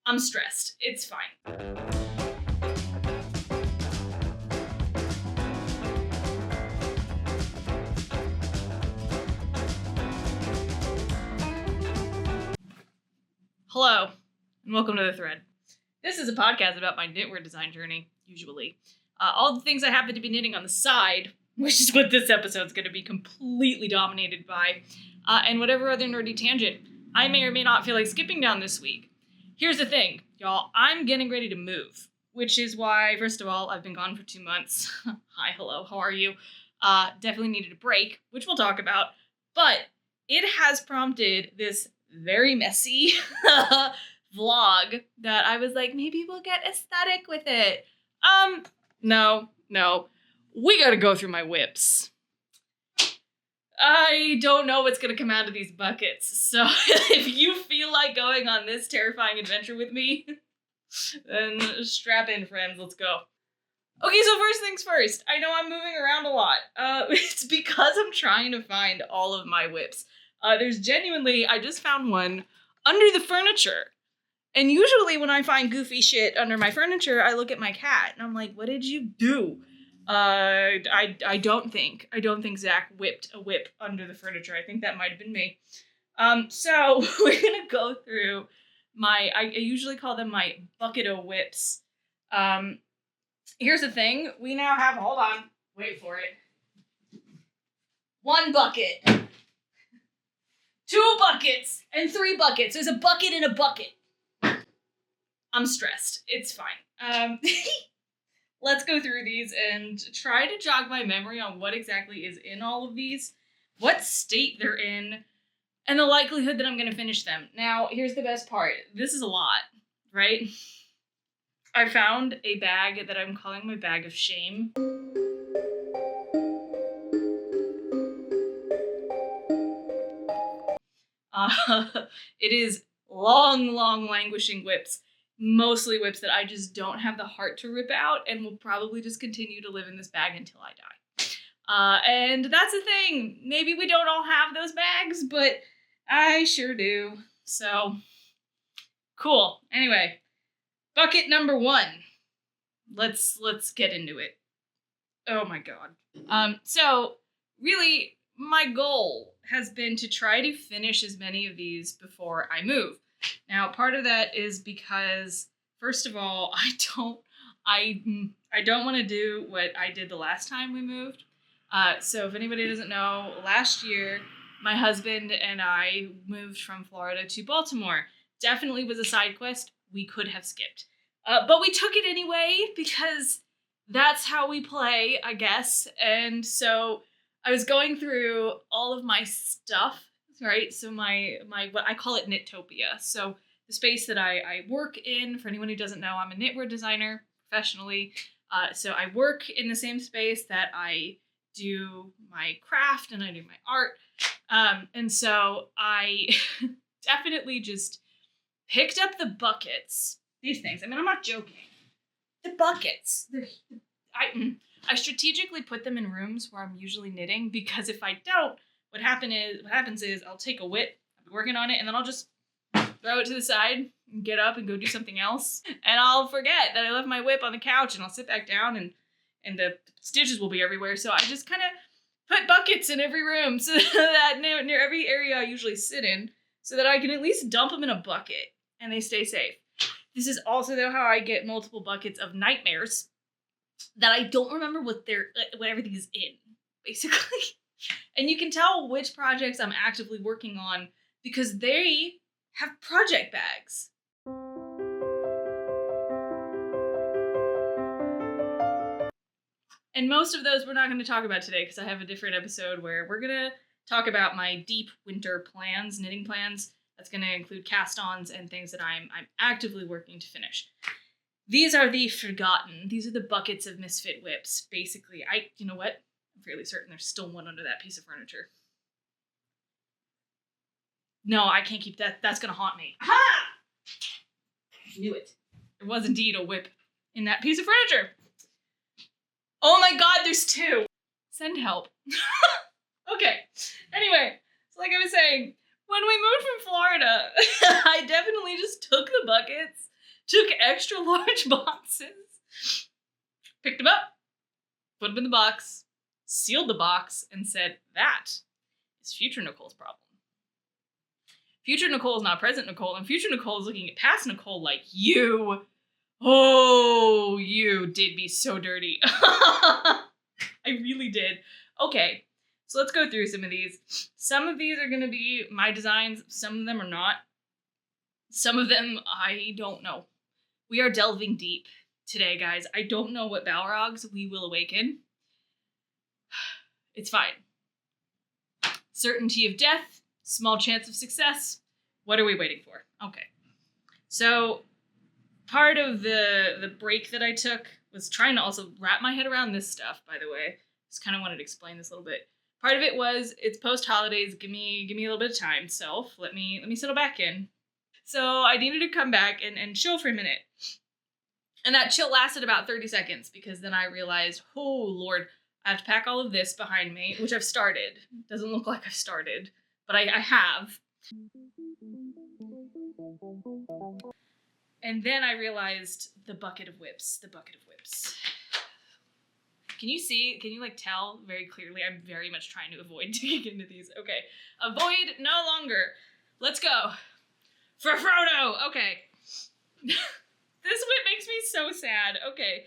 I'm stressed. It's fine. Hello, and welcome to The Thread. This is a podcast about my knitwear design journey, usually. All the things I happen to be knitting on the side, which is what this episode's going to be completely dominated by, and whatever other nerdy tangent I may or may not feel like skipping down this week. Here's the thing, y'all. I'm getting ready to move, which is why, first of all, I've been gone for 2 months. Hi, hello, how are you? Definitely needed a break, which we'll talk about, but it has prompted this very messy vlog that I was like, maybe we'll get aesthetic with it. No. We gotta go through my whips. I don't know what's gonna come out of these buckets, so if you feel like going on this terrifying adventure with me, then strap in, friends, let's go. Okay, so first things first, I know I'm moving around a lot. It's because I'm trying to find all of my whips. There's genuinely, I just found one under the furniture. And usually when I find goofy shit under my furniture, I look at my cat and I'm like, what did you do? I don't think Zach whipped a whip under the furniture. I think that might have been me. So we're gonna go through I usually call them my bucket of whips. Here's the thing. We now have, hold on, wait for it. 1 bucket. 2 buckets and 3 buckets. There's a bucket in a bucket. I'm stressed. It's fine. Let's go through these and try to jog my memory on what exactly is in all of these, what state they're in, and the likelihood that I'm going to finish them. Now, here's the best part. This is a lot, right? I found a bag that I'm calling my bag of shame. It is long languishing whips, mostly whips that I just don't have the heart to rip out and will probably just continue to live in this bag until I die. And that's the thing. Maybe we don't all have those bags, but I sure do. So, cool. Anyway, bucket number 1. Let's get into it. Oh my god. So, really, my goal has been to try to finish as many of these before I move. Now, part of that is because, first of all, I don't want to do what I did the last time we moved. So if anybody doesn't know, last year, my husband and I moved from Florida to Baltimore. Definitely was a side quest we could have skipped. But we took it anyway because that's how we play, I guess. And so I was going through all of my stuff, right? So my what I call it Knittopia. So the space that I work in, for anyone who doesn't know, I'm a knitwear designer professionally. So I work in the same space that I do my craft and I do my art. And so I definitely just picked up the buckets, these things. I mean, I'm not joking. The buckets. I strategically put them in rooms where I'm usually knitting because if I don't, what happens is I'll take a whip, I'll be working on it, and then I'll just throw it to the side and get up and go do something else. And I'll forget that I left my whip on the couch and I'll sit back down and the stitches will be everywhere. So I just kind of put buckets in every room so that near every area I usually sit in so that I can at least dump them in a bucket and they stay safe. This is also though how I get multiple buckets of nightmares that I don't remember what everything is in, basically. And you can tell which projects I'm actively working on because they have project bags. And most of those we're not going to talk about today because I have a different episode where we're going to talk about my deep winter plans, knitting plans. That's going to include cast-ons and things that I'm actively working to finish. These are the forgotten. These are the buckets of misfit whips. Basically, you know what? I'm fairly certain there's still one under that piece of furniture. No, I can't keep that. That's going to haunt me. Ha! I knew it. There was indeed a whip in that piece of furniture. Oh my god, there's 2. Send help. Okay. Anyway, so like I was saying, when we moved from Florida, I definitely just took the buckets took extra large boxes, picked them up, put them in the box, sealed the box, and said, that is future Nicole's problem. Future Nicole is not present Nicole, and future Nicole is looking at past Nicole like, you did me so dirty. I really did. Okay, so let's go through some of these. Some of these are going to be my designs. Some of them are not. Some of them, I don't know. We are delving deep today, guys. I don't know what Balrogs we will awaken. It's fine. Certainty of death, small chance of success. What are we waiting for? Okay. So part of the break that I took was trying to also wrap my head around this stuff, by the way. Just kind of wanted to explain this a little bit. Part of it was, it's post-holidays, give me a little bit of time, self. Let me settle back in. So I needed to come back and chill for a minute. And that chill lasted about 30 seconds, because then I realized, oh Lord, I have to pack all of this behind me, which I've started. Doesn't look like I've started, but I have. And then I realized the bucket of whips. Can you see? Can you tell very clearly? I'm very much trying to avoid digging into these. Okay. Avoid no longer. Let's go. For Frodo. Okay. This whip makes me so sad. Okay.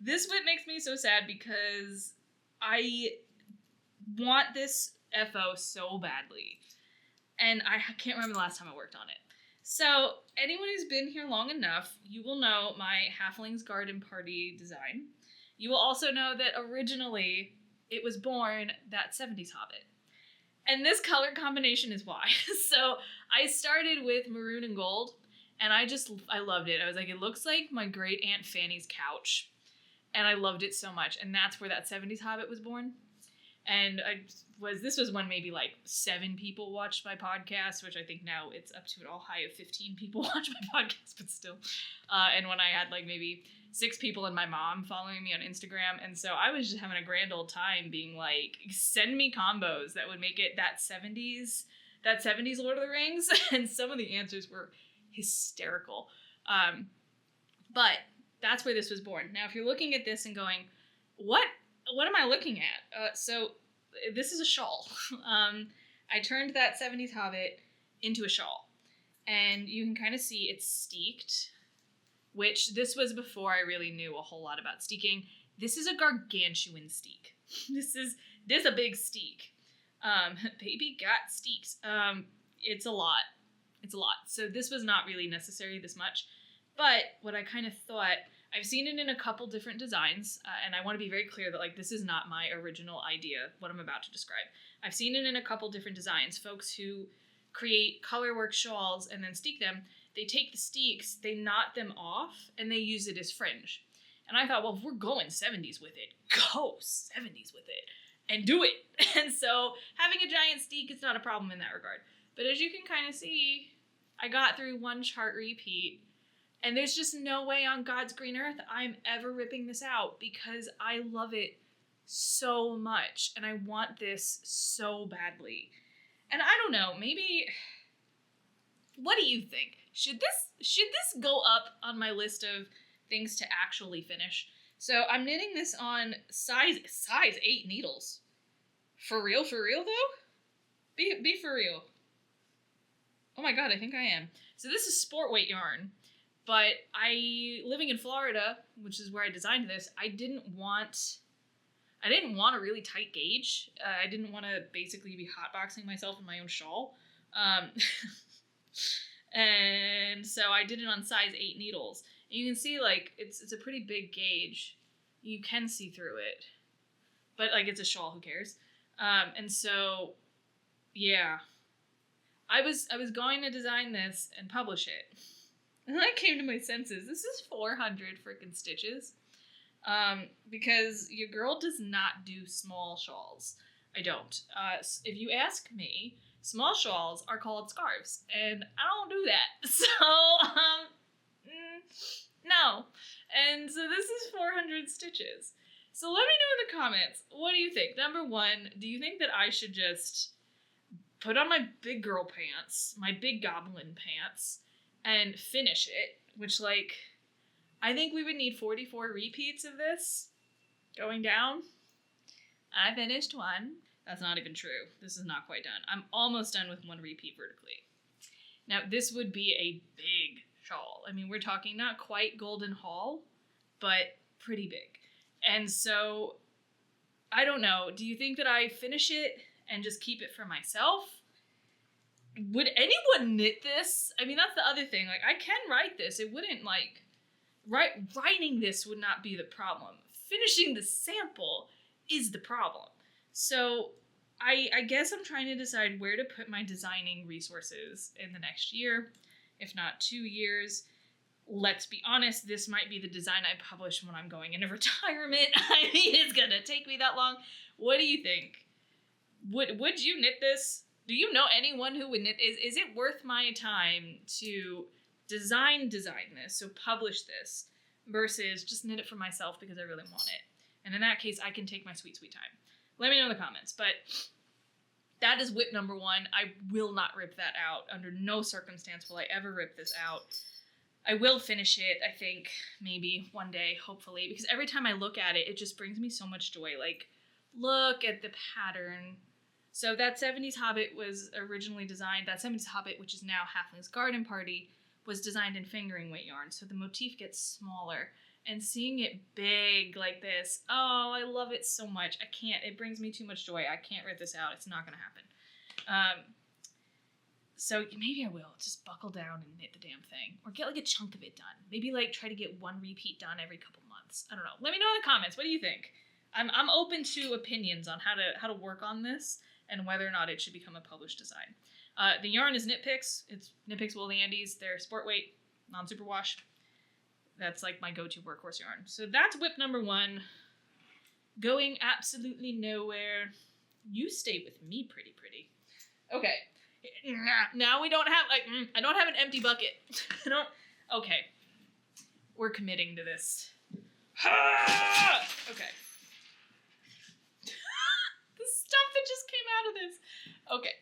This whip makes me so sad because I want this FO so badly. And I can't remember the last time I worked on it. So, anyone who's been here long enough, you will know my Halfling's Garden Party design. You will also know that originally it was born that 70s Hobbit. And this color combination is why. So, I started with maroon and gold, and I loved it. I was like, it looks like my great Aunt Fanny's couch. And I loved it so much. And that's where that 70s Hobbit was born. And this was when maybe 7 people watched my podcast, which I think now it's up to an all high of 15 people watch my podcast, but still. And when I had maybe 6 people and my mom following me on Instagram. And so I was just having a grand old time being like, send me combos that would make it that 70s Lord of the Rings. And some of the answers were hysterical. But that's where this was born. Now, if you're looking at this and going, what am I looking at? So this is a shawl. I turned that 70s Hobbit into a shawl. And you can kind of see it's steeked, which this was before I really knew a whole lot about steeking. This is a gargantuan steek. This a big steek. Baby got steeks. It's a lot. So this was not really necessary this much. But what I kind of thought, I've seen it in a couple different designs, and I want to be very clear that this is not my original idea, what I'm about to describe. I've seen it in a couple different designs. Folks who create colorwork shawls and then steek them, they take the steeks, they knot them off, and they use it as fringe. And I thought, well, if we're going 70s with it, go 70s with it, and do it. And so having a giant steek is not a problem in that regard. But as you can kind of see, I got through one chart repeat, and there's just no way on God's green earth I'm ever ripping this out, because I love it so much, and I want this so badly. And I don't know, maybe, what do you think? Should this go up on my list of things to actually finish? So I'm knitting this on size 8 needles. For real though? Be for real. Oh my god, I think I am. So this is sport weight yarn. But living in Florida, which is where I designed this, I didn't want a really tight gauge. I didn't want to basically be hotboxing myself in my own shawl. And so I did it on size 8 needles. And you can see, it's a pretty big gauge. You can see through it. But, it's a shawl, who cares? And so, yeah. I was going to design this and publish it. And then I came to my senses. This is 400 freaking stitches. Because your girl does not do small shawls. I don't. If you ask me, small shawls are called scarves. And I don't do that. So, no. And so this is 400 stitches. So let me know in the comments, what do you think? Number 1, do you think that I should just put on my big girl pants, my big goblin pants, and finish it, which, like, I think we would need 44 repeats of this going down. I finished one. That's not even true. This is not quite done. I'm almost done with one repeat vertically. Now, this would be a big shawl. I mean, we're talking not quite Golden Hall, but pretty big. And so, I don't know. Do you think that I finish it and just keep it for myself? Would anyone knit this? I mean, that's the other thing. Like, I can write this. It wouldn't, like, writing this would not be the problem. Finishing the sample is the problem. So, I guess I'm trying to decide where to put my designing resources in the next year, if not 2 years. Let's be honest, this might be the design I publish when I'm going into retirement. I mean, it's gonna take me that long. What do you think? Would you knit this? Do you know anyone who would knit? Is it worth my time to design this, so publish this, versus just knit it for myself because I really want it? And in that case, I can take my sweet, sweet time. Let me know in the comments. But that is WIP number 1. I will not rip that out. Under no circumstance will I ever rip this out. I will finish it, I think, maybe one day, hopefully. Because every time I look at it, it just brings me so much joy. Like, look at the pattern. So that 70s Hobbit was originally designed, that 70s Hobbit, which is now Halfling's Garden Party, was designed in fingering weight yarn. So the motif gets smaller. And seeing it big like this, oh, I love it so much. I can't, it brings me too much joy. I can't rip this out. It's not going to happen. So maybe I will just buckle down and knit the damn thing. Or get like a chunk of it done. Maybe like try to get one repeat done every couple months. I don't know. Let me know in the comments. What do you think? I'm open to opinions on how to work on this and whether or not it should become a published design. The yarn is Knit Picks. It's Knit Picks Wool Andes. They're sport weight, non-superwash. That's like my go-to workhorse yarn. So that's WIP number 1. Going absolutely nowhere. You stay with me, pretty. Okay. Now we don't have, like, I don't have an empty bucket. Okay. We're committing to this. Okay. The stuff that just came out of this. Okay.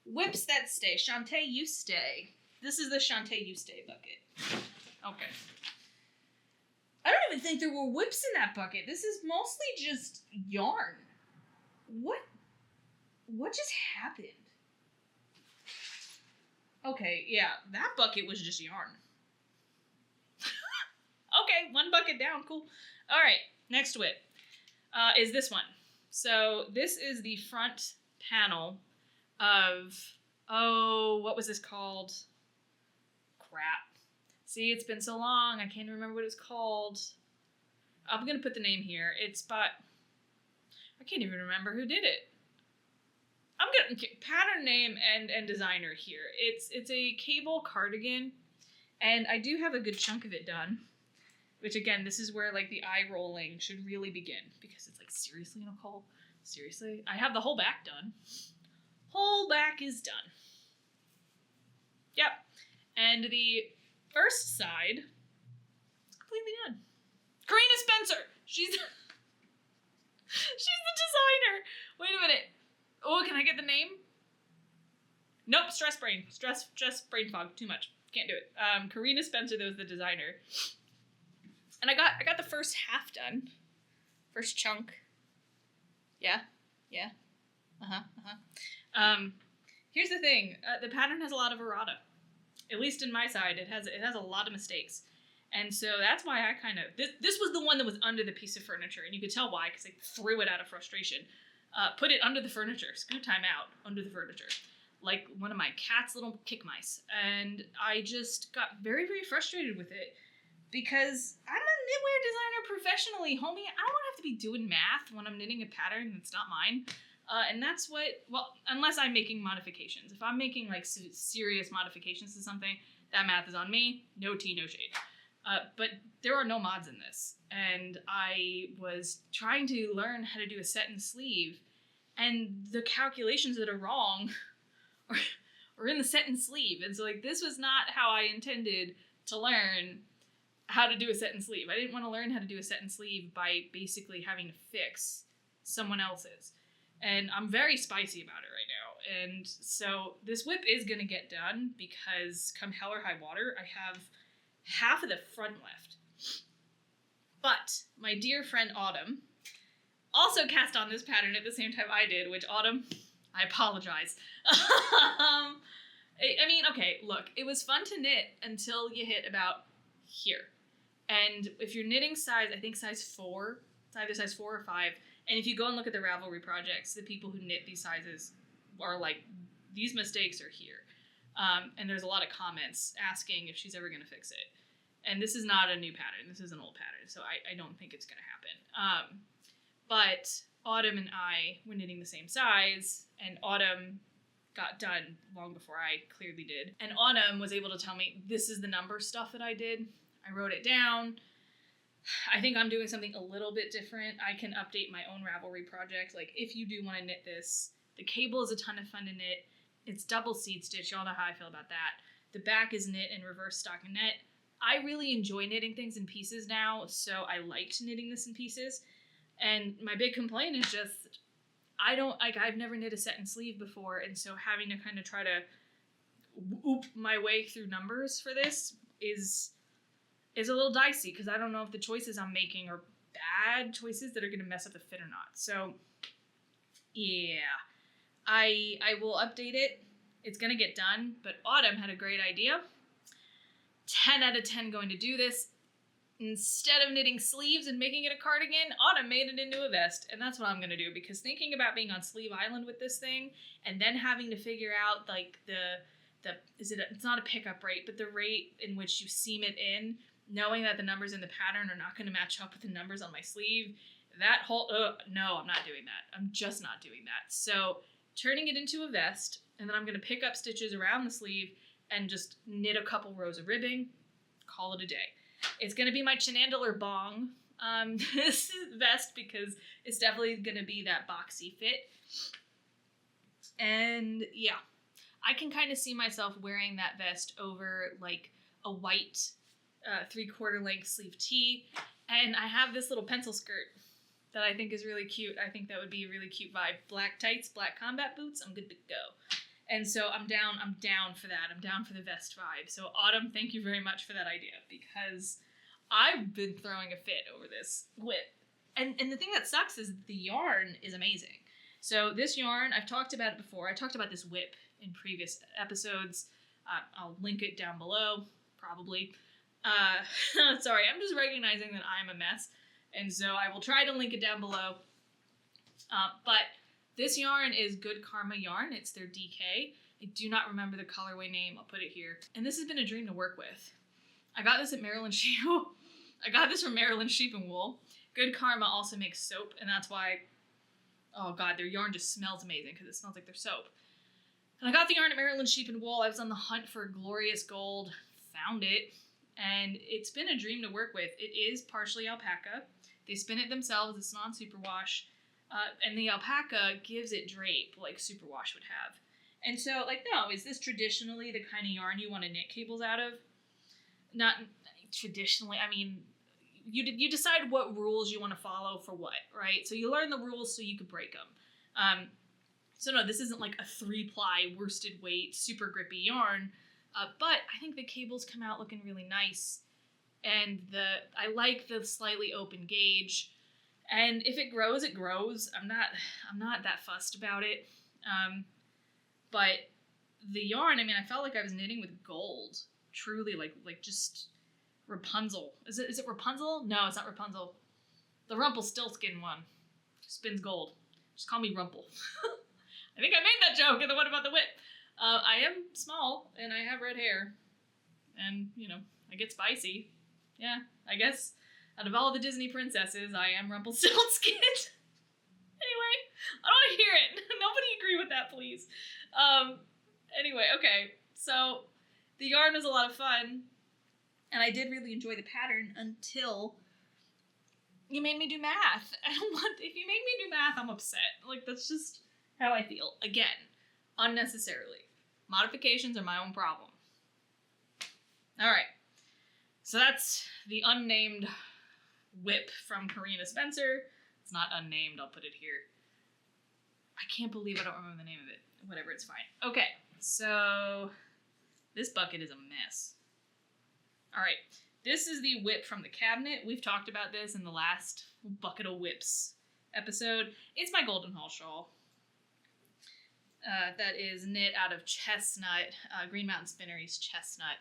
WIPs that stay. Shantae, you stay. This is the Shantae, you stay bucket. Okay. I don't even think there were WIPs in that bucket. This is mostly just yarn. What just happened? Okay, yeah, that bucket was just yarn. Okay, 1 bucket down, cool. All right, next WIP is this one. So this is the front panel of, what was this called? Crap. See, it's been so long, I can't remember what it's called. I'm going to put the name here. It's by, I can't even remember who did it. I'm going to, pattern name and designer here. It's a cable cardigan, and I do have a good chunk of it done. Which, again, this is where, like, the eye rolling should really begin. Because it's like, seriously, Nicole? Seriously? I have the whole back done. Whole back is done. Yep. And the first side is completely done. Carina Spencer! She's the designer! Wait a minute. Oh, can I get the name? Nope, stress brain fog, too much. Can't do it. Carina Spencer, that was the designer. And I got the first half done. First chunk. Yeah. Here's the thing. The pattern has a lot of errata. At least in my side, it has a lot of mistakes. And so that's why I kind of... This was the one that was under the piece of furniture. And you could tell why, because I threw it out of frustration. Put it under the furniture. Scoot time out. Under the furniture. Like one of my cat's little kick mice. And I just got very, very frustrated with it. Because I'm a knitwear designer professionally, homie. I don't have to be doing math when I'm knitting a pattern that's not mine. And that's what, well, unless I'm making modifications. If I'm making, like, serious modifications to something, that math is on me. No tea, no shade. But there are no mods in this. And I was trying to learn how to do a set and sleeve. And the calculations that are wrong are in the set and sleeve. And so, like, this was not how I intended to learn how to do a set and sleeve. I didn't want to learn how to do a set and sleeve by basically having to fix someone else's. And I'm very spicy about it right now. And so this WIP is going to get done because come hell or high water, I have half of the front left. But my dear friend Autumn also cast on this pattern at the same time I did, which Autumn, I apologize. I mean, okay, look, it was fun to knit until you hit about here. And if you're knitting size, I think size 4, it's either size 4 or 5, and if you go and look at the Ravelry projects, the people who knit these sizes are like, these mistakes are here. And there's a lot of comments asking if she's ever going to fix it. And this is not a new pattern. This is an old pattern, so I don't think it's going to happen. But Autumn and I were knitting the same size, and Autumn got done long before I clearly did. And Autumn was able to tell me, this is the number stuff that I did. I wrote it down. I think I'm doing something a little bit different. I can update my own Ravelry project. Like, if you do want to knit this, the cable is a ton of fun to knit. It's double seed stitch. Y'all know how I feel about that. The back is knit in reverse stockinette. I really enjoy knitting things in pieces now, so I liked knitting this in pieces. And my big complaint is just, I've never knit a set and sleeve before, and so having to kind of try to whoop my way through numbers for this is a little dicey, because I don't know if the choices I'm making are bad choices that are going to mess up the fit or not. So, yeah, I will update it. It's going to get done, but Autumn had a great idea. 10 out of 10 going to do this. Instead of knitting sleeves and making it a cardigan, Autumn made it into a vest, and that's what I'm going to do, because thinking about being on Sleeve Island with this thing, and then having to figure out, like, it's not a pickup rate, but the rate in which you seam it in, knowing that the numbers in the pattern are not going to match up with the numbers on my sleeve, that whole, no, I'm not doing that. I'm just not doing that. So, turning it into a vest, and then I'm going to pick up stitches around the sleeve and just knit a couple rows of ribbing, call it a day. It's going to be my Chenandoler Bong this vest, because it's definitely going to be that boxy fit. And yeah, I can kind of see myself wearing that vest over like a white 3/4 length sleeve tee. And I have this little pencil skirt that I think is really cute. I think that would be a really cute vibe. Black tights, black combat boots, I'm good to go. And so I'm down for that. I'm down for the vest vibe. So Autumn, thank you very much for that idea, because I've been throwing a fit over this WIP. And the thing that sucks is the yarn is amazing. So this yarn, I've talked about it before. I talked about this WIP in previous episodes. I'll link it down below, probably. Sorry, I'm just recognizing that I'm a mess. And so I will try to link it down below. But this yarn is Good Karma yarn. It's their DK. I do not remember the colorway name. I'll put it here. And this has been a dream to work with. I got this at Maryland Sheep. I got this from Maryland Sheep and Wool. Good Karma also makes soap, and that's why, oh god, their yarn just smells amazing, because it smells like their soap. And I got the yarn at Maryland Sheep and Wool. I was on the hunt for glorious gold, found it, and it's been a dream to work with. It is partially alpaca. They spin it themselves. It's non-superwash. And the alpaca gives it drape like superwash would have. And so, like, no, is this traditionally the kind of yarn you want to knit cables out of? Not traditionally. I mean, you decide what rules you want to follow for what, right? So you learn the rules so you could break them. So no, this isn't like a 3-ply worsted weight, super grippy yarn. But I think the cables come out looking really nice. And I like the slightly open gauge. And if it grows, it grows. I'm not that fussed about it. But the yarn, I mean, I felt like I was knitting with gold. Truly, like just Rapunzel. Is it Rapunzel? No, it's not Rapunzel. The Rumpelstiltskin one. Spins gold. Just call me Rumple. I think I made that joke in the one about the WIP. I am small, and I have red hair. And, you know, I get spicy. Yeah, I guess out of all the Disney princesses, I am Rumpelstiltskin. Anyway, I don't want to hear it. Nobody agree with that, please. Anyway, okay. So the yarn was a lot of fun, and I did really enjoy the pattern until you made me do math. If you make me do math, I'm upset. Like, that's just how I feel. Again, unnecessarily. Modifications are my own problem. All right. So that's the unnamed WIP from Carina Spencer. It's not unnamed, I'll put it here. I can't believe I don't remember the name of it. Whatever, it's fine. Okay, so this bucket is a mess. All right. This is the whip from the cabinet. We've talked about this in the last Bucket of Whips episode. It's my Golden Hall shawl. That is knit out of chestnut, Green Mountain Spinnery's chestnut.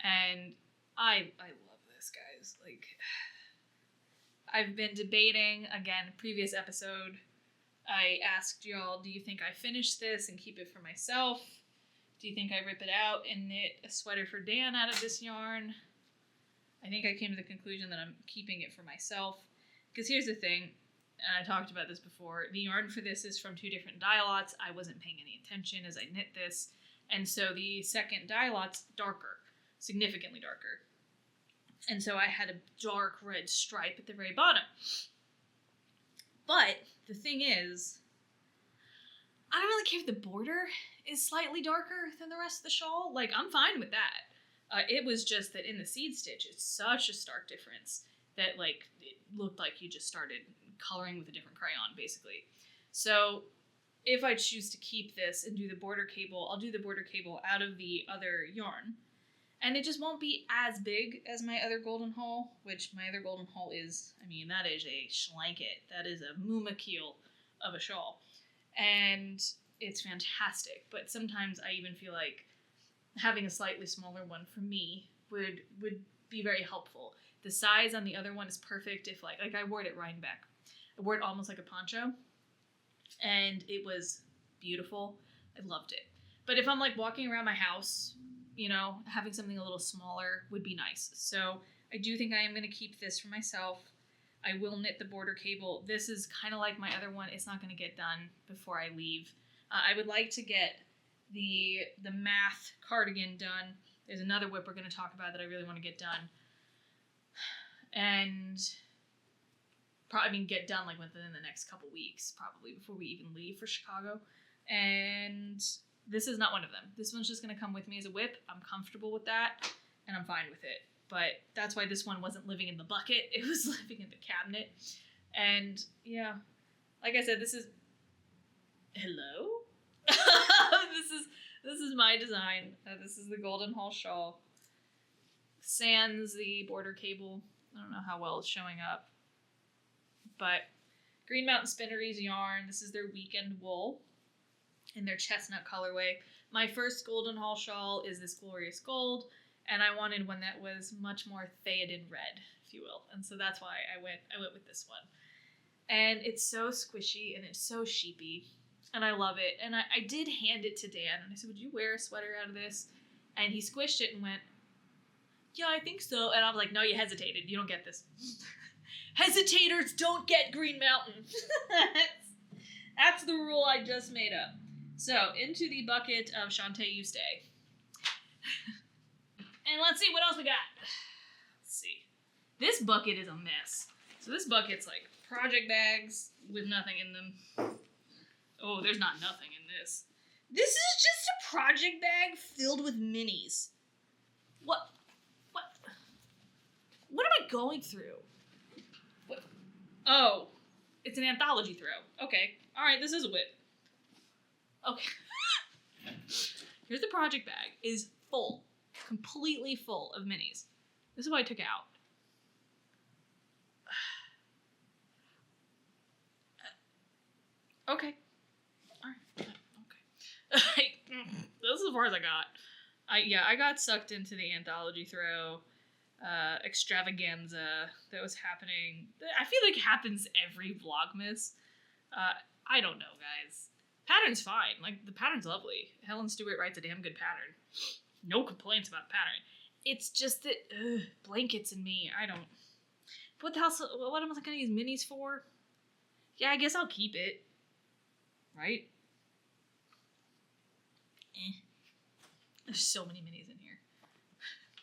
And I love this, guys. Like, I've been debating, again, previous episode, I asked y'all, do you think I finish this and keep it for myself? Do you think I rip it out and knit a sweater for Dan out of this yarn? I think I came to the conclusion that I'm keeping it for myself. Because here's the thing, and I talked about this before, the yarn for this is from 2 different dye lots. I wasn't paying any attention as I knit this. And so the second dye lot's darker, significantly darker. And so I had a dark red stripe at the very bottom. But the thing is, I don't really care if the border is slightly darker than the rest of the shawl. Like, I'm fine with that. It was just that in the seed stitch, it's such a stark difference that, like, it looked like you just started coloring with a different crayon, basically. So if I choose to keep this and do the border cable, I'll do the border cable out of the other yarn. And it just won't be as big as my other Golden Hall, which my other Golden Hall is, I mean, that is a schlanket. That is a mumakeel of a shawl. And it's fantastic. But sometimes I even feel like having a slightly smaller one for me would be very helpful. The size on the other one is perfect if, like I wore it at Rhinebeck. I wore it almost like a poncho. And it was beautiful. I loved it. But if I'm, like, walking around my house, you know, having something a little smaller would be nice. So I do think I am going to keep this for myself. I will knit the border cable. This is kind of like my other one. It's not going to get done before I leave. I would like to get the math cardigan done. There's another whip we're going to talk about that I really want to get done. And get done like within the next couple weeks, probably before we even leave for Chicago. And this is not one of them. This one's just going to come with me as a whip. I'm comfortable with that, and I'm fine with it. But that's why this one wasn't living in the bucket. It was living in the cabinet. And, yeah, like I said, this is... Hello? This is my design. This is the Golden Hall shawl. Sans the border cable. I don't know how well it's showing up. But Green Mountain Spinnery's yarn. This is their weekend wool in their chestnut colorway. My first Golden Hall shawl is this glorious gold, and I wanted one that was much more Theoden red, if you will. And so that's why I went with this one. And it's so squishy and it's so sheepy, and I love it. And I did hand it to Dan, and I said, would you wear a sweater out of this? And he squished it and went, yeah, I think so. And I'm like, no, you hesitated. You don't get this. Hesitators don't get Green Mountain. That's the rule I just made up. So, into the bucket of Shantae You Stay. And let's see what else we got. Let's see. This bucket is a mess. So this bucket's like project bags with nothing in them. Oh, there's not nothing in this. This is just a project bag filled with minis. What am I going through? What? Oh, it's an anthology throw. Okay. All right, this is a whip. Okay. Here's the project bag. It is full. Completely full of minis. This is what I took out. Okay. Alright. Okay. This is as far as I got. I got sucked into the anthology throw extravaganza that was happening. I feel like it happens every Vlogmas. I don't know, guys. Pattern's fine. Like, the pattern's lovely. Helen Stuart writes a damn good pattern. No complaints about the pattern. It's just that, blankets and me, I don't... What the hell, what am I gonna use minis for? Yeah, I guess I'll keep it. Right? There's so many minis in here.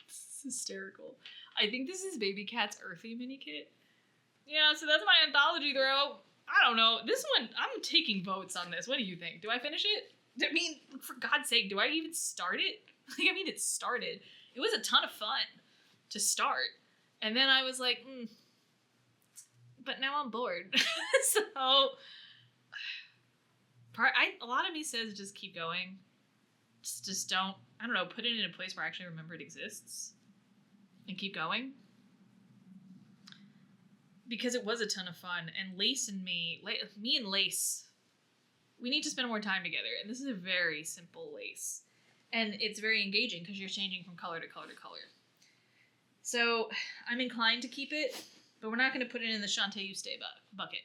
It's hysterical. I think this is Baby Cat's Earthy mini kit. Yeah, so that's my anthology throw. I don't know. This one, I'm taking votes on this. What do you think? Do I finish it? I mean, for God's sake, do I even start it? Like, I mean, it started. It was a ton of fun to start. And then I was like, but now I'm bored. So, a lot of me says just keep going. Just don't, I don't know, put it in a place where I actually remember it exists. and keep going. Because it was a ton of fun, and Lace and me and Lace, we need to spend more time together, and this is a very simple lace. And it's very engaging because you're changing from color to color to color. So I'm inclined to keep it, but we're not going to put it in the Shantae You Stay bucket.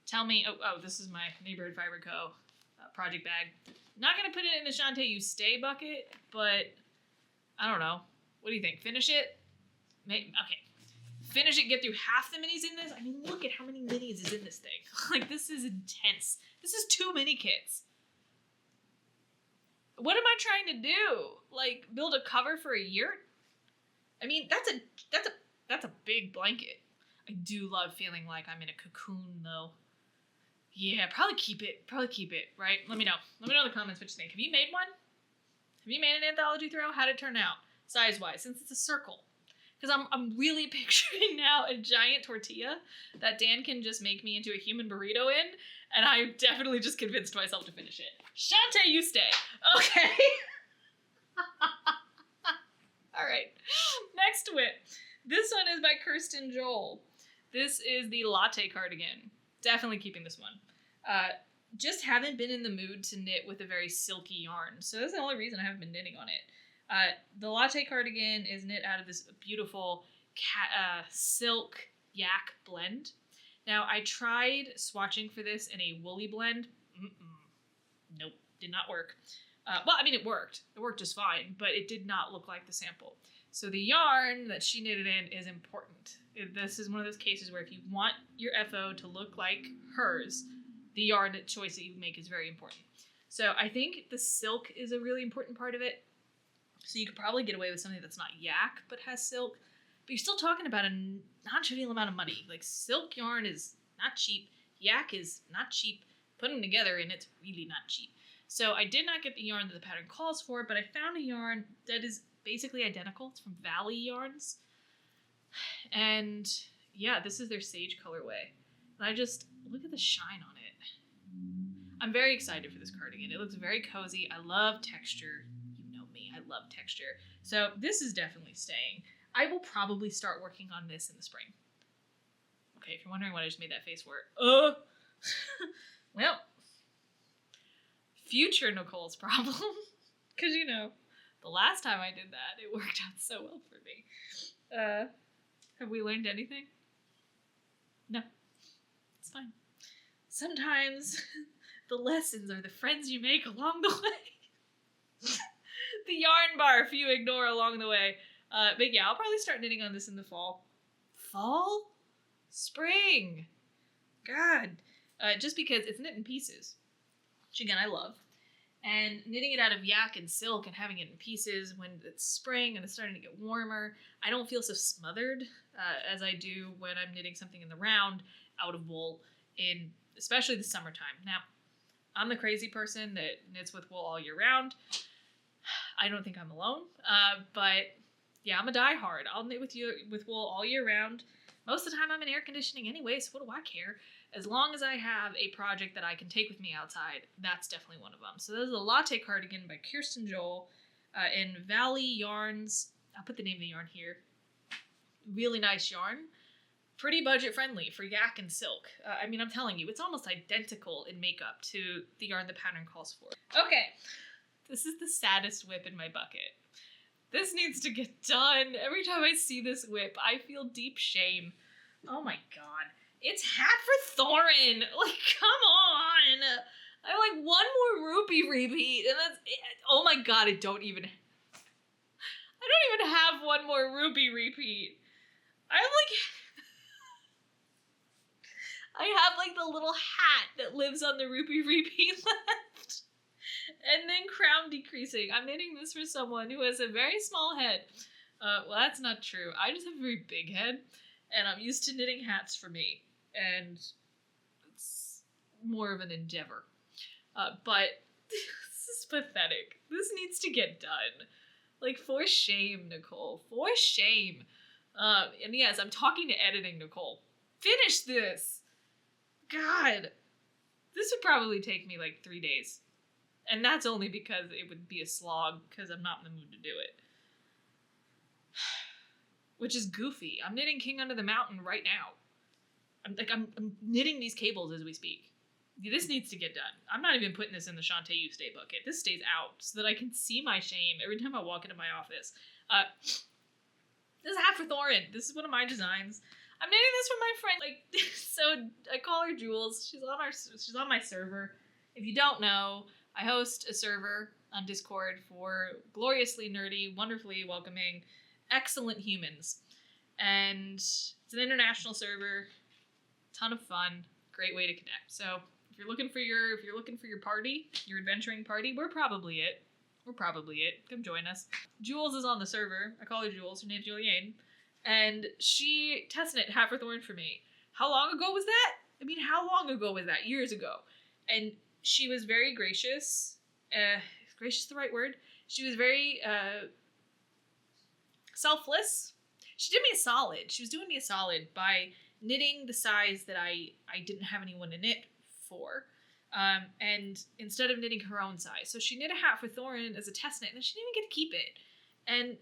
Tell me, this is my Neighborhood Fiber Co. Project bag. Not going to put it in the Shantae You Stay bucket, but I don't know. What do you think? Finish it? Okay. Finish it, get through half the minis in this. I mean, look at how many minis is in this thing. Like, this is intense. This is 2 mini kits. What am I trying to do? Like, build a cover for a year? I mean, that's a big blanket. I do love feeling like I'm in a cocoon, though. Yeah, probably keep it, right? Let me know. Let me know in the comments what you think. Have you made one? Have you made an anthology throw? How'd it turn out? Size-wise, since it's a circle. Because I'm really picturing now a giant tortilla that Dan can just make me into a human burrito in, and I definitely just convinced myself to finish it. Shantae, you stay. Okay. All right. Next WIP. This one is by Kirsten Joel. This is the Latte cardigan. Definitely keeping this one. Just haven't been in the mood to knit with a very silky yarn, so that's the only reason I haven't been knitting on it. The Latte cardigan is knit out of this beautiful silk yak blend. Now, I tried swatching for this in a woolly blend. Nope, did not work. Well, I mean, it worked. It worked just fine, but it did not look like the sample. So the yarn that she knitted in is important. This is one of those cases where if you want your FO to look like hers, the yarn choice that you make is very important. So I think the silk is a really important part of it. So you could probably get away with something that's not yak, but has silk. But you're still talking about a non-trivial amount of money. Like, silk yarn is not cheap. Yak is not cheap. Put them together and it's really not cheap. So I did not get the yarn that the pattern calls for, but I found a yarn that is basically identical. It's from Valley Yarns. And yeah, this is their sage colorway. And I just, look at the shine on it. I'm very excited for this cardigan. It looks very cozy. I love texture. You know me, I love texture. So this is definitely staying. I will probably start working on this in the spring. Okay, if you're wondering what I just made that face for, well, future Nicole's problem. Because, you know, the last time I did that, it worked out so well for me. Have we learned anything? No. It's fine. Sometimes the lessons are the friends you make along the way. The yarn barf you ignore along the way. But yeah, I'll probably start knitting on this in the fall. Fall? Spring. God. Just because it's knit in pieces, which again I love. And knitting it out of yak and silk and having it in pieces when it's spring and it's starting to get warmer, I don't feel so smothered as I do when I'm knitting something in the round out of wool in especially the summertime. Now, I'm the crazy person that knits with wool all year round. I don't think I'm alone, but yeah, I'm a diehard. I'll knit with wool all year round. Most of the time I'm in air conditioning anyway, so what do I care? As long as I have a project that I can take with me outside, that's definitely one of them. So this is a Latte cardigan by Kirsten Joel in Valley Yarns. I'll put the name of the yarn here. Really nice yarn. Pretty budget friendly for yak and silk. I mean, I'm telling you, it's almost identical in makeup to the yarn the pattern calls for. Okay, this is the saddest WIP in my bucket. This needs to get done. Every time I see this WIP, I feel deep shame. Oh my god. It's Hat for Thorin! Like, come on! I have like one more rupee repeat, and that's it. Oh my god, I don't even have one more rupee repeat. I have like the little hat that lives on the rupee repeat left. And then crown decreasing. I'm knitting this for someone who has a very small head. Well, that's not true. I just have a very big head, and I'm used to knitting hats for me. And it's more of an endeavor. But this is pathetic. This needs to get done. Like, for shame, Nicole. For shame. And yes, I'm talking to editing, Nicole. Finish this! God. This would probably take me like 3 days. And that's only because it would be a slog, because I'm not in the mood to do it. which is goofy. I'm knitting King Under the Mountain right now. I'm knitting these cables as we speak. This needs to get done. I'm not even putting this in the Shantae You Stay bucket. This stays out so that I can see my shame every time I walk into my office. This is half for Thorin. This is one of my designs. I'm knitting this for my friend. Like, so I call her Jules. She's on my server. If you don't know, I host a server on Discord for gloriously nerdy, wonderfully welcoming, excellent humans. And it's an international server. Ton of fun. Great way to connect. So if you're looking for your party, your adventuring party, we're probably it. Come join us. Jules is on the server. I call her Jules. Her name's Juliane. And she tested it half for Thorin for me. How long ago was that? I mean, how long ago was that? Years ago. And she was very gracious. Is gracious the right word? She was very selfless. She did me a solid. She was doing me a solid by knitting the size that I didn't have anyone to knit for. And instead of knitting her own size. So she knit a hat for Thorin as a test knit, and then she didn't even get to keep it. And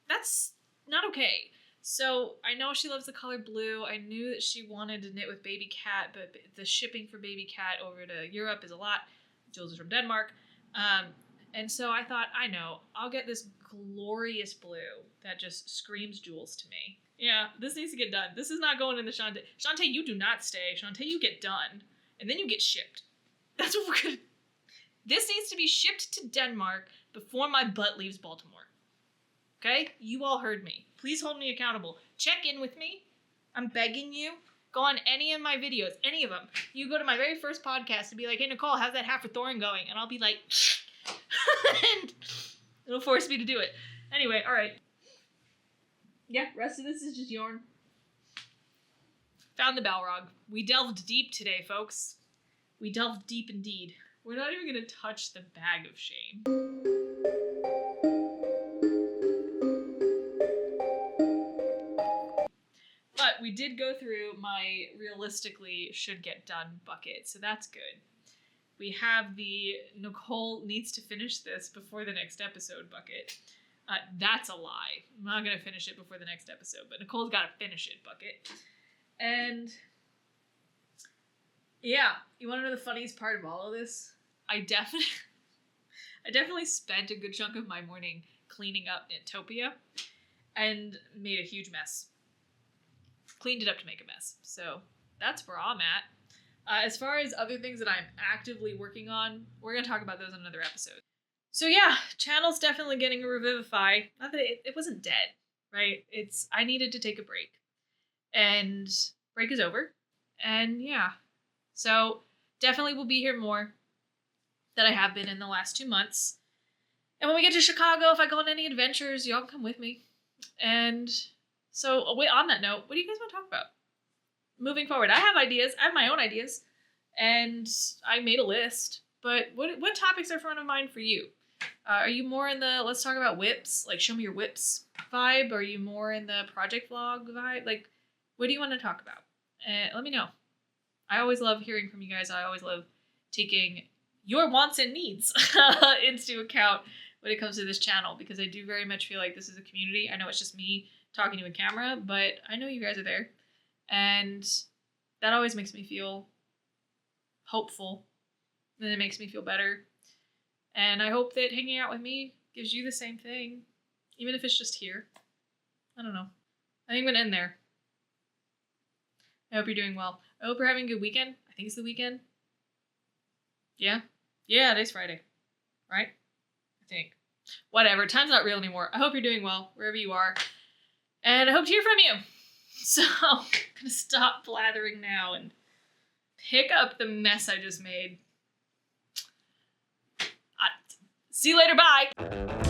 that's not okay. So I know she loves the color blue. I knew that she wanted to knit with Baby Cat, but the shipping for Baby Cat over to Europe is a lot. Jules is from Denmark. And so I thought, I know, I'll get this glorious blue that just screams Jules to me. Yeah, this needs to get done. This is not going in the Shantae. Shantae, you do not stay. Shantae, you get done. And then you get shipped. That's what we're gonna... This needs to be shipped to Denmark before my butt leaves Baltimore. Okay? You all heard me. Please hold me accountable. Check in with me. I'm begging you. Go on any of my videos. Any of them. You go to my very first podcast and be like, hey, Nicole, how's that half for Thorin going? And I'll be like... and it'll force me to do it. Anyway, alright. Yeah, rest of this is just yarn. Found the Balrog. We delved deep today, folks. We delved deep indeed. We're not even going to touch the bag of shame. But we did go through my realistically should get done bucket, so that's good. We have the Nicole needs to finish this before the next episode bucket. That's a lie. I'm not going to finish it before the next episode, but Nicole's got to finish it bucket. And yeah, you want to know the funniest part of all of this? I definitely spent a good chunk of my morning cleaning up Knitopia and made a huge mess. Cleaned it up to make a mess. So that's where I'm at. As far as other things that I'm actively working on, we're going to talk about those in another episode. So yeah, channel's definitely getting a revivify. Not that it wasn't dead, right? I needed to take a break. And break is over. And yeah. So definitely will be here more than I have been in the last 2 months. And when we get to Chicago, if I go on any adventures, y'all can come with me. And so on that note, what do you guys want to talk about? Moving forward, I have ideas. I have my own ideas. And I made a list. But what topics are front of mind for you? Are you more in the let's talk about whips, like show me your whips vibe? Are you more in the project vlog vibe? Like, what do you want to talk about? Let me know. I always love hearing from you guys. I always love taking your wants and needs into account when it comes to this channel, because I do very much feel like this is a community. I know it's just me talking to a camera, but I know you guys are there. And that always makes me feel hopeful. And it makes me feel better. And I hope that hanging out with me gives you the same thing, even if it's just here. I don't know. I think I'm going to end there. I hope you're doing well. I hope you're having a good weekend. I think it's the weekend. Yeah? Yeah, today's Friday. Right? I think. Whatever. Time's not real anymore. I hope you're doing well, wherever you are. And I hope to hear from you. So, I'm going to stop blathering now and pick up the mess I just made. See you later, bye!